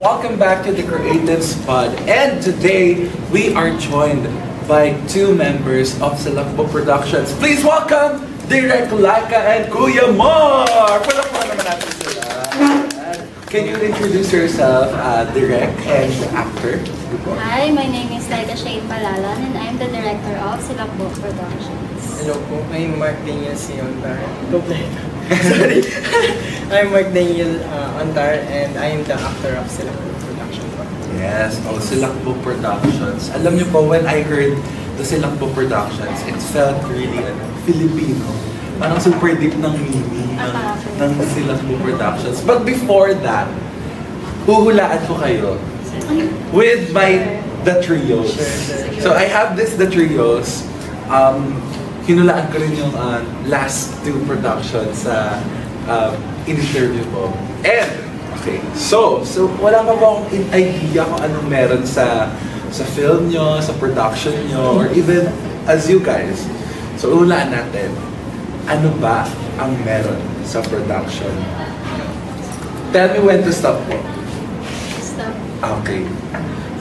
Welcome back to the Creative Spot, and today we are joined by two members of Silakbo Productions. Please welcome Direk Laika and Kuya Mar! Palakpakan naman natin sila. Can you introduce yourself, Direk and actor? Hi, my name is Laika Shane Palalan and I'm the director of Silakbo Productions. Hello po, I'm Mark Daniel Siontar. Sorry. I'm Mark Daniel Antar and I am the actor of Silakbo Productions. Yes, Silakbo Productions. Alam niyo po, when I heard the Silakbo Productions, it felt really Filipino. Parang super deep ng meaning ng Silakbo Productions. But before that, huhulaan ko kayo with the trios. So I have the trios. Hinulaan ko rin yung last two productions sa in-interview ko. And, okay, so wala pa ba akong idea kung anong meron sa film nyo, sa production nyo, or even as you guys. So, hulaan natin, ano ba ang meron sa production? Tell me when to stop po. Stop. Okay.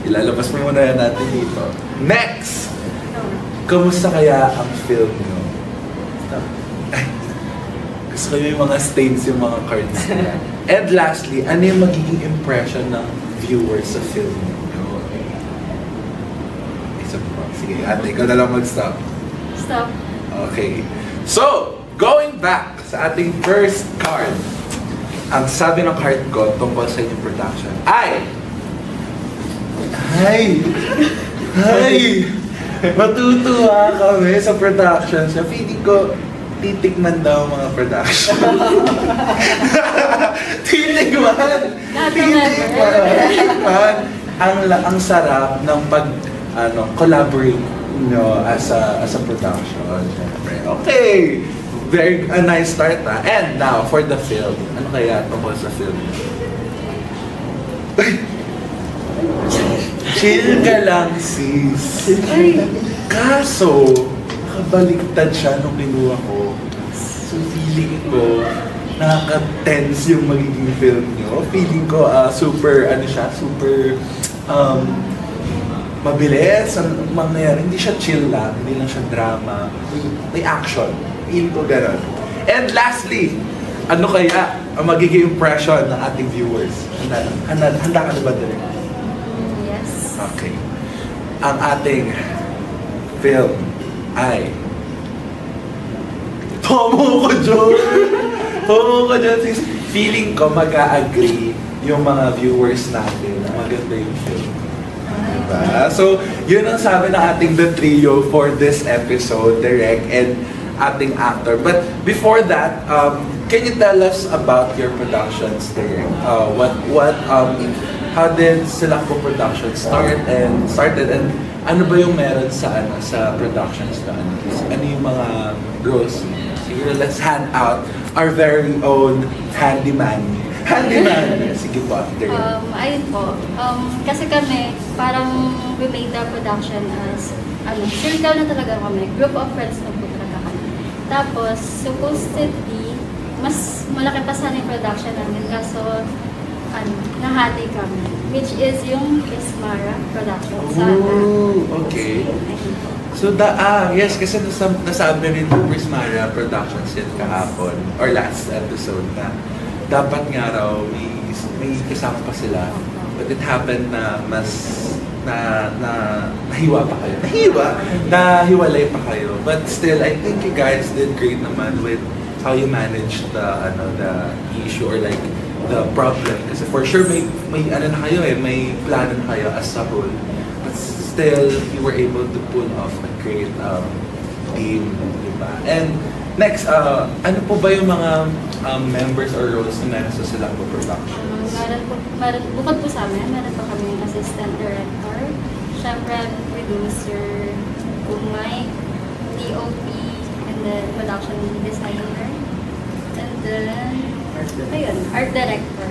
Ilalabas mo muna yan natin dito. Next! Kamusta kaya ang film nyo? Gusto ko yung mga stains, yung mga cards nila. And lastly, ano yung magiging impression ng viewers sa film nyo? Isa po. Sige, ate, ikaw na lang mag-stop. Stop. Okay. So, going back sa ating first card, ang sabi ng card ko tungkol sa inyong production ay... Hi! Matutuwa kami sa production. So, feeling ko, titikman daw mga production. Titikman! Ang sarap ng collaborate nyo as a production. Okay! Very nice start ha. And now, for the film. Ano kaya tungkol sa film? Chill ka lang, sis. Kaso, nakabaliktad siya nung kinuha ko. So, feeling ko, nakaka-tense yung magiging film nyo. Feeling ko, super mabilis ang mangyayari. Hindi siya chill lang, hindi lang siya drama. May action. Feeling ko gano'n. And lastly, ano kaya ang magiging impression ng ating viewers? Handa ka na ba din? Okay. Ang ating film ay... Tomo ko dyan! Feeling ko mag-a-agree yung mga viewers natin na maganda yung film. Diba? So, yun ang sabi ng ating The Trio for this episode, Direk and ating actor. But before that, can you tell us about your productions, Direk? How did Silakbo Productions started and ano ba yung meron sa productions na ano yung mga roles? Siguro let's hand out our very own handyman. Sige po, there. Ayun po. Kasi kami, parang we made the production as, circle na talaga kami. Group of friends na po talaga kami. Tapos, supposedly, mas malaki pa sana yung production namin. Kaso, nahati kami, which is yung Prismara production. Oh, okay. So, yes, kasi nasabi rin yung Prismara Productions yun kahapon, or last episode na dapat nga raw may kasama pa sila. But it happened na nahiwa pa kayo. Nahiwalay pa kayo. But still, I think you guys did great naman with how you managed the issue or like the problem. Kasi for sure may ano na kayo may plano na kayo as a whole. But still, you were able to pull off a great team, diba? And next, ano po ba yung mga members or roles na meron sa Silakbo Productions? Bukod po sa amin, meron pa kami yung assistant director, syempre producer, Kumay, DOP, and then production designer, and then ayun, art director.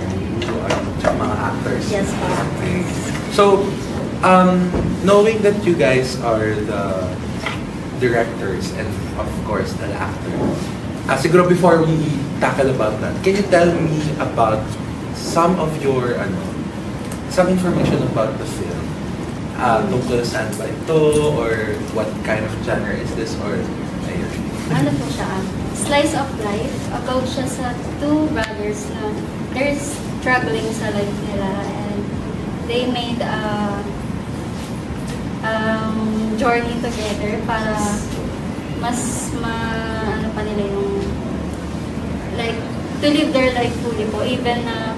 Tsaka mga actors. Yes, po. Okay. So, knowing that you guys are the directors and of course the actors, siguro before we tackle about that, can you tell me about some of your some information about the film. Tungkol saan ba ito, or what kind of genre is this, or ayun. Ano po siya? Slice of life. About siya sa two brothers na they're struggling sa life nila, and they made a journey together para mas ano pa nila yung like to live their life fully po, even na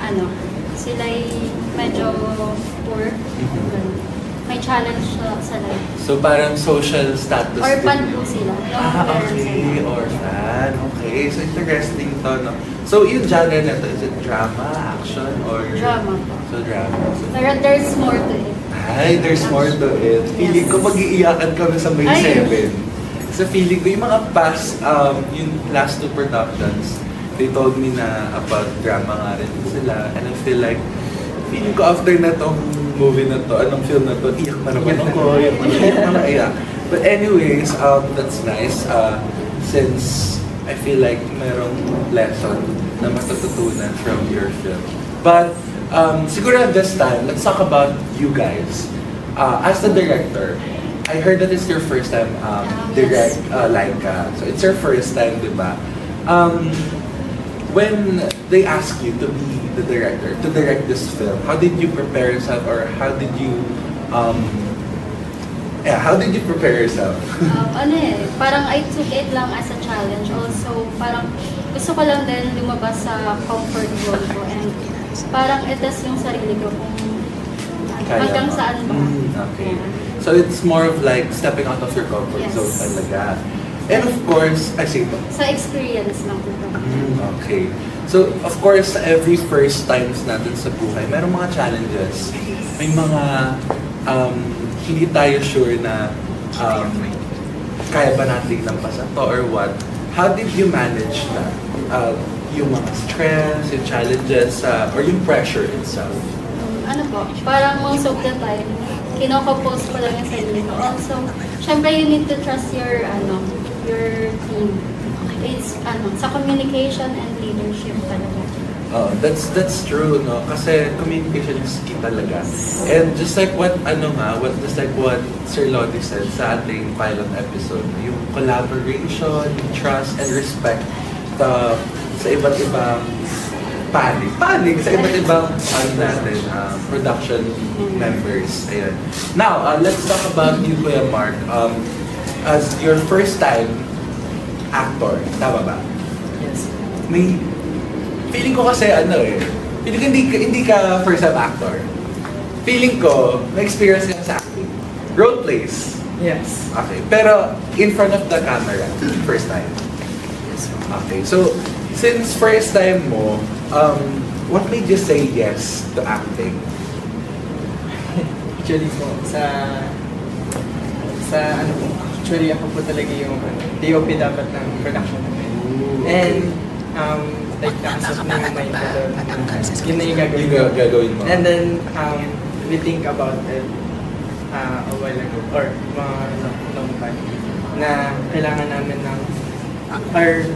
ano sila'y medyo poor, may challenge sa life. So parang social status Orphan din po yun. sila. Okay, orphan. Okay, so interesting to, no? So yung genre na to, is it drama, action, or? Drama po. So drama. So, Pero there's more to it. ay, there's more to it. Feeling ko mag-iiyakan kami sa May Ay. 7. So feeling ko yung mga past, yung last two productions, they told me na about drama nga rin sila. And I feel like, feeling ko after na tong movie na to, anong film na to, iyak na naman ako, iyak na iyak. But anyways, that's nice. Since I feel like merong lesson na matututunan from your film. But siguro this time, let's talk about you guys. As the director, I heard that it's your first time direct Laika. So it's your first time, di ba? When they ask you to be the director, to direct this film, how did you prepare yourself, or how did you prepare yourself? Ano parang I took it lang as a challenge. Also, parang gusto ko lang din lumabas sa comfort zone ko, and parang itas yung sarili ko kung hanggang saan ba. Okay. So it's more of like stepping out of your comfort Yes. zone talaga. And of course, I say Sa experience lang po. okay. So, of course, every first times natin sa buhay, merong mga challenges. May mga hindi tayo sure na kaya ba natin lampasan to or what. How did you manage that? Yung mga stress, yung challenges, or yung pressure itself? Ano po, parang most of the time, kinokompose ko lang yung sarili ko. Also, syempre you need to trust your team. It's sa communication and leadership talaga. That's true, no? Kasi communication is key talaga. And just like what Sir Lodi said sa ating pilot episode, yung collaboration, trust, and respect sa iba't ibang panig sa iba't ibang production members. Ayan. Now, let's talk about you, Kuya Mark. As your first time actor, tama ba? Yes. May feeling ko kasi feeling ko hindi ka first time actor. Feeling ko may experience ka sa acting. Role plays. Yes. Okay. Pero in front of the camera, first time. Yes. Okay. So since first time mo, what made you say yes to acting? Actually po, actually ako po talaga yung DOP dapat ng production namin. And like nakasap na yung mind ko doon. Yun na yung gagawin ko. And then we think about it a while ago, or mga long time, na kailangan namin ng or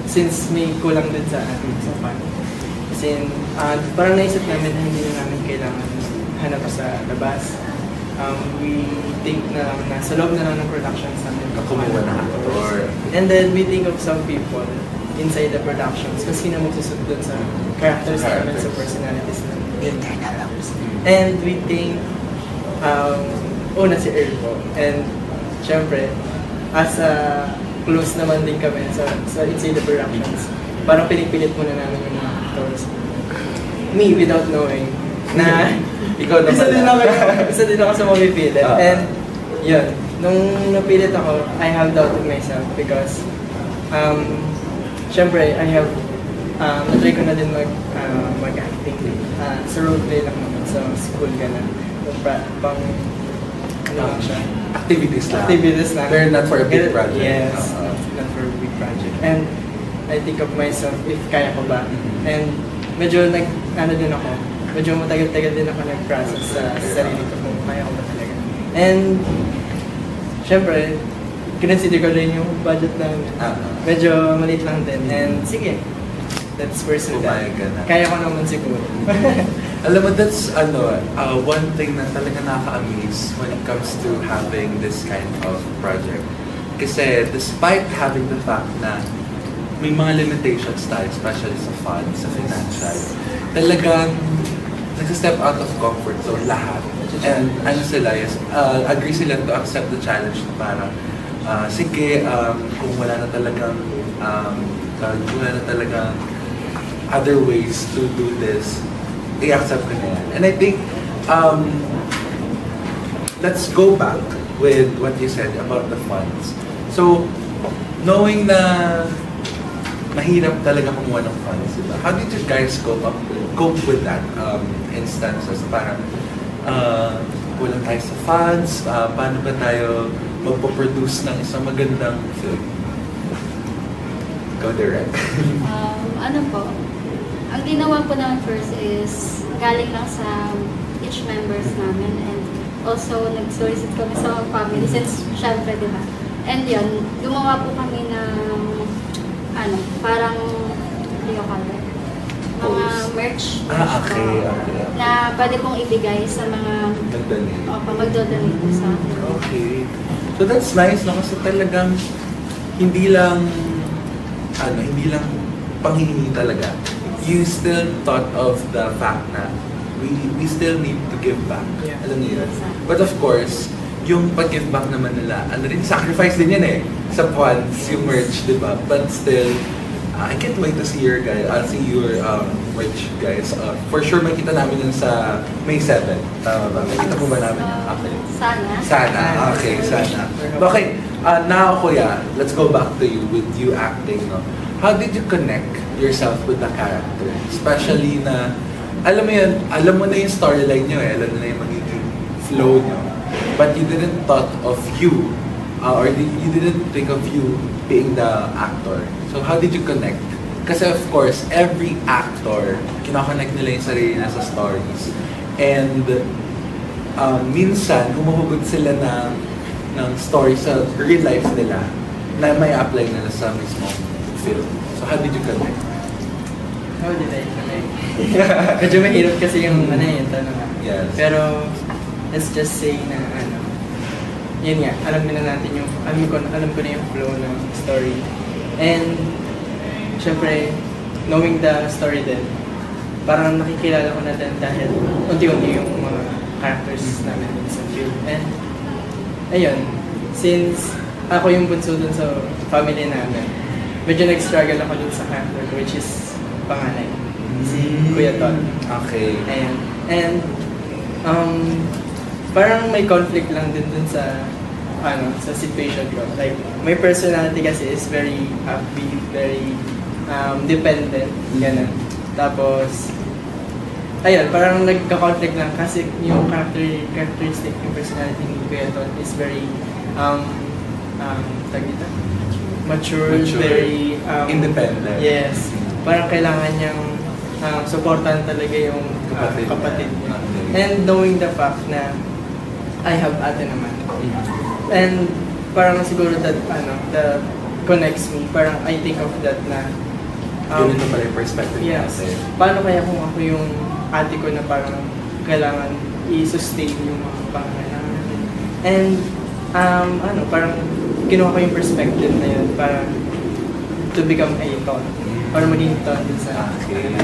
since may kulang din sa ating sa fan. Kasi parang naisip namin na hindi na namin kailangan hanap sa labas. We think na lang na sa loob na lang ng productions namin. Kumuha na actor. And then we think of some people inside the productions kasi sino magsusunod dun sa characters namin, sa personalities namin. And we think, una si Earl po. And syempre, as close naman din kami sa inside the productions, parang pinipilit muna namin yung mga actors. Me, without knowing, na ikaw isa din ako sa mapipilit. And yun, nung napilit ako, I have doubted myself because syempre, I have natry ko na din mag-acting. Sa roleplay lang naman, sa school ka na. Pang siya? Activities lang. Activities lang. They're not for a big project. Yes, not for a big project. And I think of myself, if kaya ko ba. And medyo medyo matagal-tagal din ako nag-process sa sarili ko kung kaya ko ba talaga. And syempre, consider ko rin yung budget namin. Medyo maliit lang din. And sige, let's pursue that. Kaya ko naman siguro. Alam mo, that's one thing na talaga nakaka-amaze when it comes to having this kind of project. Kasi despite having the fact na may mga limitations tayo, especially sa funds, sa financial, talagang nag-step out of comfort zone lahat. And ano sila, yes, agree sila to accept the challenge na parang, sige, kung wala na talagang other ways to do this, i-accept ko na yan. And I think, let's go back with what you said about the funds. So, knowing na mahirap talaga kumuha ng funds, diba? How did you guys cope with that instances? Parang, kulang tayo sa funds, paano ba tayo magpo-produce ng isang magandang film? Go direct. Ano po, ang ginawa po namin first is galing lang sa each members namin and also nag-solicit kami sa mga family since syempre, di ba? And yun, gumawa po kami ng parang mga merch Okay. na pwede pong ibigay sa mga magdodonate po sa atin. Okay. So that's nice, no? Kasi talagang hindi lang panghihingi talaga. You still thought of the fact na we still need to give back. Yeah. Alam niyo yun? But of course, yung pag-give back naman nila, sacrifice din yan eh. Sa funds, yung merch, di ba? But still, I can't wait to see your merch, guys. For sure, makita namin yun sa May 7. Tama ba? Makita po ba namin yun? Okay. Sana. Okay, sana. Okay, now, Kuya, let's go back to you with you acting, no? How did you connect yourself with the character? Especially na, alam mo na yung storyline nyo eh, alam mo na yung magiging flow nyo. But you didn't thought of you, you didn't think of you being the actor. So how did you connect? Kasi of course, every actor, kinokonect nila yung sarili na sa stories. And minsan, humuhugot sila ng story sa real life nila na may apply nila sa mismong film. So how did you connect? How did I connect? Medyo mahirap kasi yung yung tanong. Yes. Pero let's just say na yun nga, alam ko na yung flow ng story. And syempre, knowing the story din, parang nakikilala ko na din dahil unti-unti yung mga characters namin sa film. And ayun, since ako yung bunso dun sa family namin, medyo nag-struggle ako dun sa character ko, which is panganay, si Kuya Ton. Okay. Ayan. And parang may conflict lang din dun sa sa situation ko. Like, my personality kasi is very upbeat, very dependent, ganun. Tapos, ayun, parang nagka-conflict lang kasi yung characteristic, yung personality ni Kuya Ton is very, mature, very, independent. Yes. Parang kailangan niyang supportan talaga yung kapatid niya. And knowing the fact na I have ate naman. And parang siguro that connects me. Parang I think of that na ganito pala yung perspective yes. natin. Paano kaya kung ako yung ate ko na parang kailangan i-sustain yung mga pangangailangan natin. And parang kinuha ko yung perspective na yun para to become a Ton. Para maging Ton din sa film.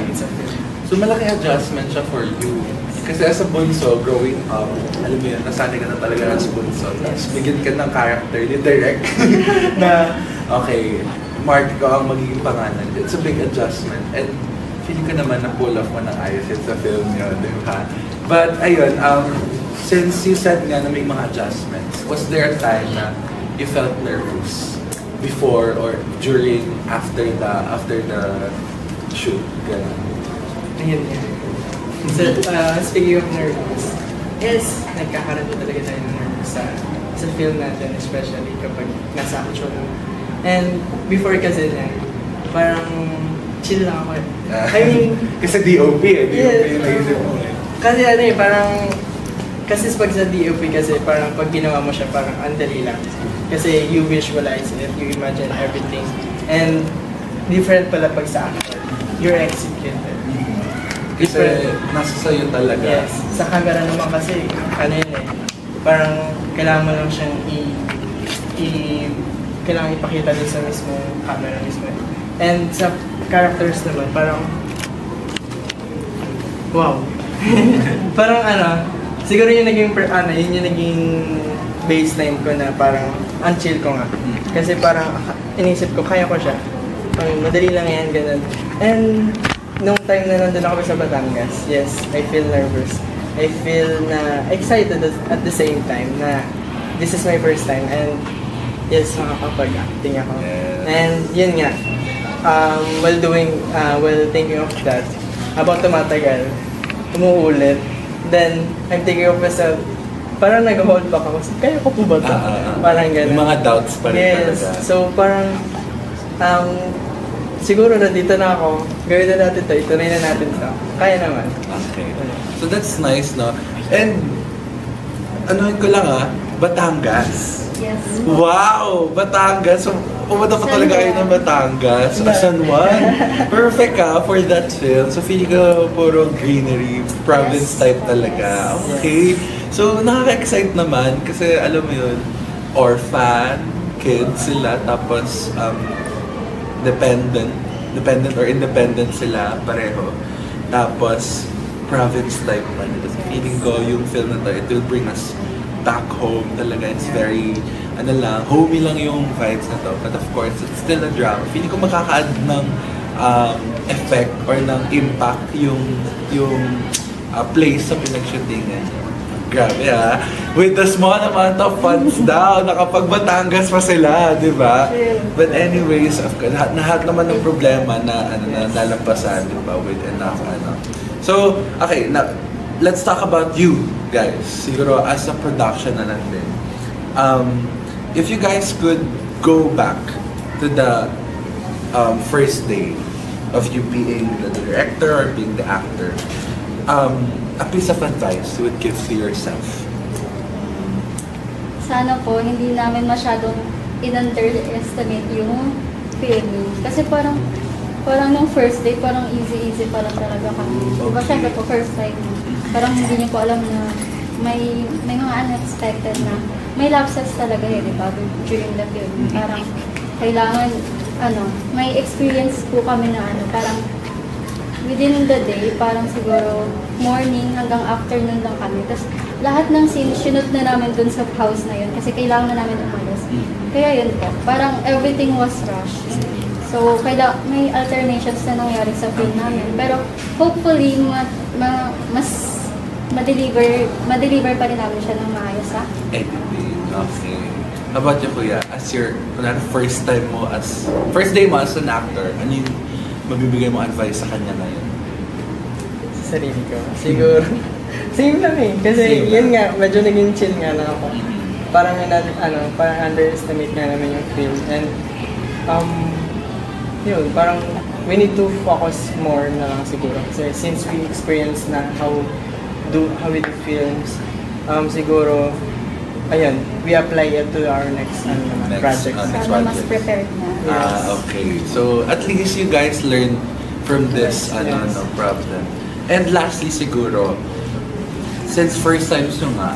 So malaki adjustment siya for you. Kasi as a bunso, growing up, alam mo yun, nasanay ka na talaga as bunso. Tapos bigyan ka ng character ni direct na, okay, Mark ko ang magiging pangalan. It's a big adjustment. And feeling ko naman na pull off mo ng ayos yun sa film yun, di ba? But ayun, since you said nga na may mga adjustments, was there a time na you felt nervous before or during, after the shoot? Ganun. Ayun yan. So, speaking of nervous, yes, nagkakaroon po talaga tayo ng nervous sa film natin, especially kapag nasa actual. And before kasi na, parang chill lang ako. I mean, kasi DOP eh. DOP yung naisip mo eh. Kasi kasi pag sa DOP kasi parang pag ginawa mo siya parang andali lang. Kasi you visualize it, you imagine everything. And different pala pag sa actor, you're executed. Kasi nasa sa'yo talaga. Yes. Sa camera naman kasi, ano yun eh, parang kailangan mo lang siyang kailangan ipakita dun sa mismo camera mismo. And sa characters naman, parang wow. Parang siguro yung naging yun yung naging baseline ko na parang ang chill ko nga. Kasi parang inisip ko, kaya ko siya. Madali lang yan, ganun. And nung time na nandun ako sa Batangas, yes, I feel nervous. I feel na excited at the same time na this is my first time and yes, makakapag-acting ako. And yun nga, while thinking of that, habang tumatagal, umuulit, then I'm thinking of myself, parang nag-hold back ako. Kaya ko po ba ito? Parang gano'n. Yung mga doubts pa rin yes, talaga. So parang, siguro nandito na ako, gawin na natin ito, ituloy na natin ito. Kaya naman. Okay. So that's nice, no? And, ano ko lang Batangas. Yes. Wow! Batangas! So, pumunta pa talaga kayo ng Batangas. San Juan. Perfect for that film. So, feeling ko puro greenery, province type talaga. Okay. So, nakaka-excite naman kasi alam mo yun, orphan, kids sila, tapos dependent or independent sila pareho. Tapos, province type pa nila. So, feeling ko yung film na to, it will bring us back home talaga. It's very, homey lang yung vibes na to. But of course, it's still a drama. Feeling ko makaka-add ng effect or ng impact yung place sa pinag-shootingan. Grabe with the small amount of funds daw, nakapag-Batangas pa sila, di ba? But anyways, lahat naman ng problema na nalampasan, di ba? With enough So, okay, now, let's talk about you guys. Siguro as a production na lang din. If you guys could go back to the first day of you being the director or being the actor, a piece of advice you would give to yourself? Sana po, hindi namin masyadong in-underestimate yung filming. Kasi parang nung first day, parang easy pa lang talaga kami. Diba, syempre po, first time, parang hindi niyo po alam na may mga unexpected na may lapses talaga diba, during the film. Parang kailangan, may experience po kami na parang within the day, parang siguro morning hanggang afternoon lang kami. Tapos lahat ng scene, shoot na namin dun sa house na yun kasi kailangan na namin umalis. Kaya yun po, parang everything was rushed. So, may alternations na nangyari sa film namin. Pero hopefully, mas ma-deliver pa rin namin siya ng maayos Editing, okay. How about you, Kuya? As your first day mo as an actor, ano yung mabibigay mo advice sa kanya ngayon? Sa sarili ko? Siguro, same lang kasi yun nga, medyo naging chill nga lang ako. Parang underestimate nga namin yung film. And, yun, parang we need to focus more na lang siguro. Kasi since we experience na how we do films, siguro, ayun, we apply it to our next project. Sana mas prepared na. Yes. Okay. So, at least you guys learn from this problem. And lastly siguro, since first time nyo nga,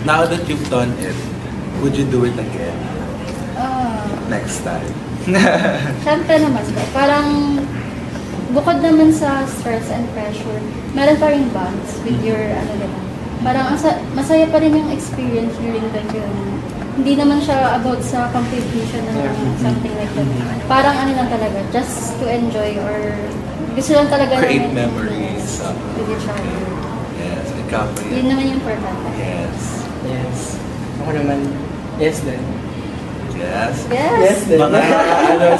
now that you've done it, would you do it again? Next time? Siyempre naman, parang bukod naman sa stress and pressure, meron pa rin bonds with your, parang masaya pa rin yung experience during the film. Hindi naman siya about sa competition na something like that. Parang lang talaga, just to enjoy or gusto lang talaga create namin memories with each other. Yes, ikaw pa Yun naman yung important. Yes. Ako naman, yes din. Yes. Yes. din.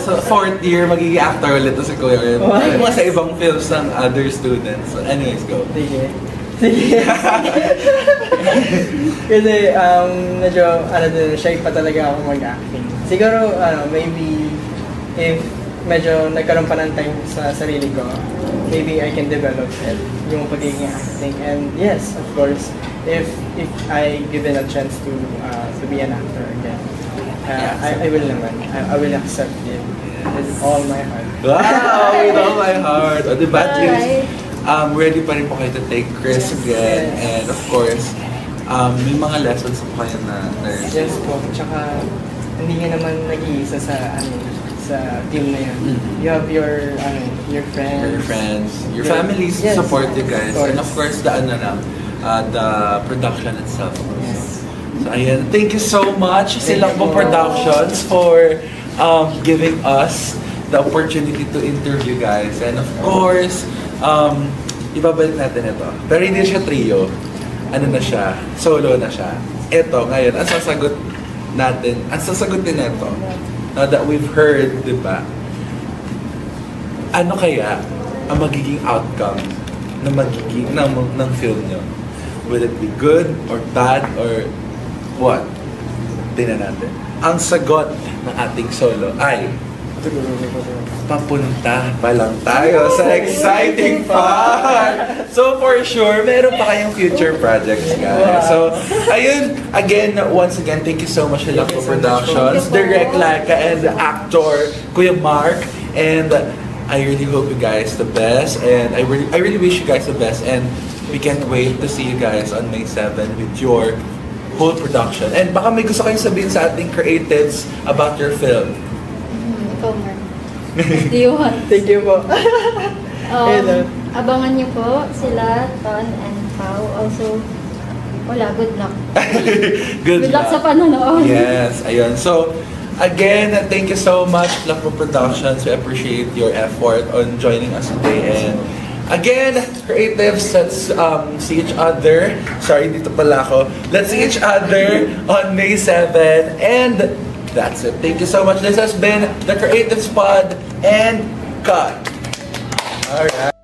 So fourth year, magiging actor ulit to si Kuya. Mga sa ibang films ng other students. So anyways, go. Sige. Kasi medyo shy pa talaga ako mag-acting. Siguro maybe if medyo nagkaroon pa ng time sa sarili ko, maybe I can develop it, yung pagiging acting. And yes, of course, if I given a chance to be an actor again, I will naman. I will accept it with all my heart. Wow, with all my heart. O, diba, at least, ready pa rin po kayo to take risks again. And of course, may mga lessons po kayo na learn. Yes po. Tsaka, hindi nga naman nag-iisa sa team na yan. You have your friends. Your families support you guys. And of course, the production itself. Yes. So, ayan. Thank you so much, Silakbo Productions, for giving us the opportunity to interview guys. And of course, ibabalik natin ito. Pero hindi siya trio. Ano na siya? Solo na siya. Ito, ngayon, ang sasagutin nito, now that we've heard, di ba? Ano kaya ang magiging outcome ng film nyo? Will it be good or bad or what? Tingnan natin. Ang sagot ng ating solo ay papunta pa lang tayo sa exciting part! So for sure, meron pa kayong future projects, guys. So, ayun, once again, thank you so much Silakbo Productions, Direct Laika, and the actor, Kuya Mark. And I really hope you guys the best. And I really wish you guys the best. And we can't wait to see you guys on May 7 with your whole production. And baka may gusto kayong sabihin sa ating creatives about your film. Ikaw, Mark. Do you want? Thank you po. Abangan niyo po sila, Ton and Pao. Also, good luck. Good luck sa panonood. Yes, ayun. So, again, thank you so much, Silakbo Productions. We appreciate your effort on joining us today. And again, creatives, let's see each other. Sorry, dito pala ako. Let's see each other on May 7. And that's it. Thank you so much. This has been the Creatives Pod and cut. All right.